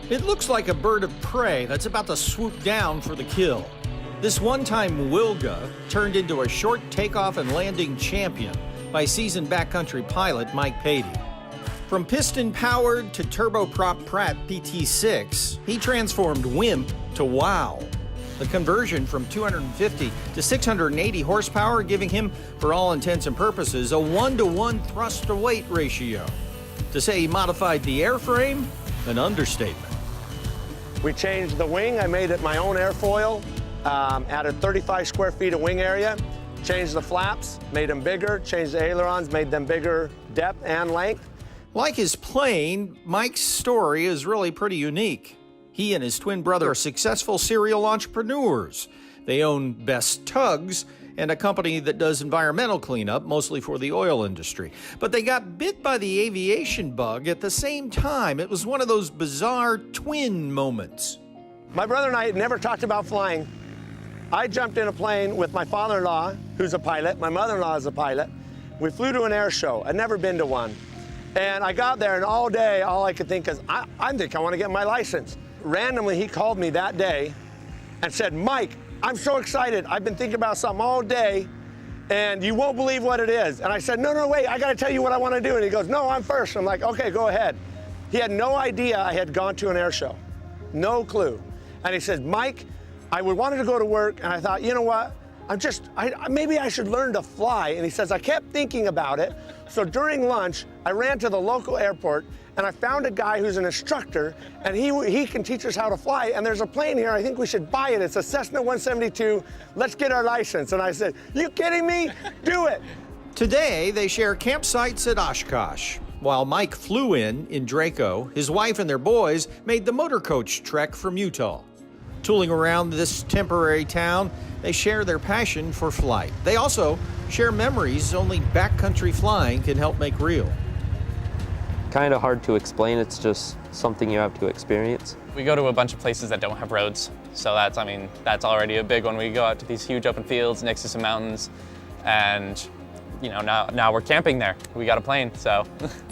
It looks like a bird of prey that's about to swoop down for the kill. This one-time Wilga turned into a short takeoff and landing champion by seasoned backcountry pilot Mike Patey. From piston-powered to turboprop Pratt PT6, he transformed Wimp to Wow. The conversion from 250 to 680 horsepower, giving him, for all intents and purposes, a 1-to-1 thrust-to-weight ratio. To say he modified the airframe, an understatement. We changed the wing. I made it my own airfoil, added 35 square feet of wing area, changed the flaps, made them bigger, changed the ailerons, made them bigger depth and length. Like his plane, Mike's story is really pretty unique. He and his twin brother are successful serial entrepreneurs. They own Best Tugs and a company that does environmental cleanup, mostly for the oil industry. But they got bit by the aviation bug at the same time. It was one of those bizarre twin moments. My brother and I had never talked about flying. I jumped in a plane with my father-in-law, who's a pilot. My mother-in-law is a pilot. We flew to an air show. I'd never been to one. And I got there, and all day, all I could think is, I think I want to get my license. Randomly, he called me that day and said, Mike, I'm so excited. I've been thinking about something all day, and you won't believe what it is. And I said, no, wait, I got to tell you what I want to do. And he goes, no, I'm first. I'm like, okay, go ahead. He had no idea I had gone to an air show. No clue. And he says, Mike, I wanted to go to work, and I thought, you know what? Maybe I should learn to fly. And he says, I kept thinking about it. So during lunch, I ran to the local airport, and I found a guy who's an instructor, and he can teach us how to fly. And there's a plane here, I think we should buy it. It's a Cessna 172. Let's get our license. And I said, you kidding me? Do it. Today, they share campsites at Oshkosh. While Mike flew in Draco, his wife and their boys made the motor coach trek from Utah. Tooling around this temporary town, they share their passion for flight. They also share memories only backcountry flying can help make real. Kind of hard to explain, it's just something you have to experience. We go to a bunch of places that don't have roads, so that's already a big one. We go out to these huge open fields next to some mountains, and you know, now we're camping there. We got a plane, so.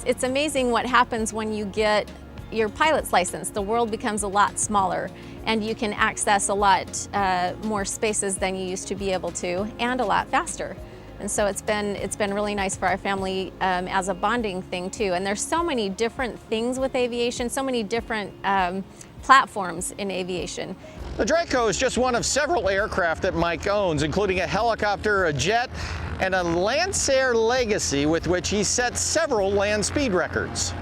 It's amazing what happens when you get your pilot's license. The world becomes a lot smaller, and you can access a lot more spaces than you used to be able to, and a lot faster. And so it's been really nice for our family as a bonding thing too. And there's so many different things with aviation, so many different platforms in aviation. The Draco is just one of several aircraft that Mike owns, including a helicopter, a jet, and a Lancer Legacy with which he set several land speed records.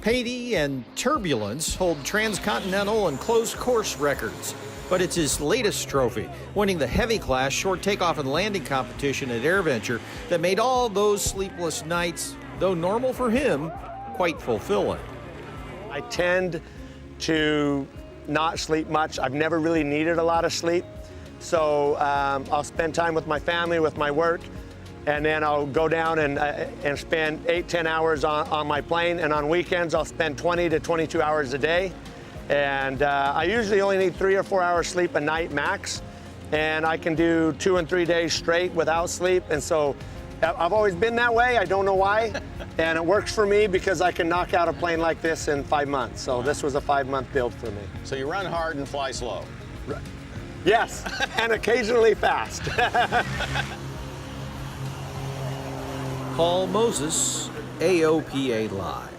Patey and Turbulence hold transcontinental and closed course records. But it's his latest trophy, winning the heavy class short takeoff and landing competition at AirVenture, that made all those sleepless nights, though normal for him, quite fulfilling. I tend to not sleep much. I've never really needed a lot of sleep. So I'll spend time with my family, with my work, and then I'll go down and spend 8-10 hours on my plane. And on weekends, I'll spend 20 to 22 hours a day. And I usually only need 3 or 4 hours sleep a night max. And I can do 2 and 3 days straight without sleep. And so I've always been that way. I don't know why. And it works for me because I can knock out a plane like this in 5 months. So this was a 5-month build for me. So you run hard and fly slow? Right. Yes, and occasionally fast. Paul Moses, AOPA Live.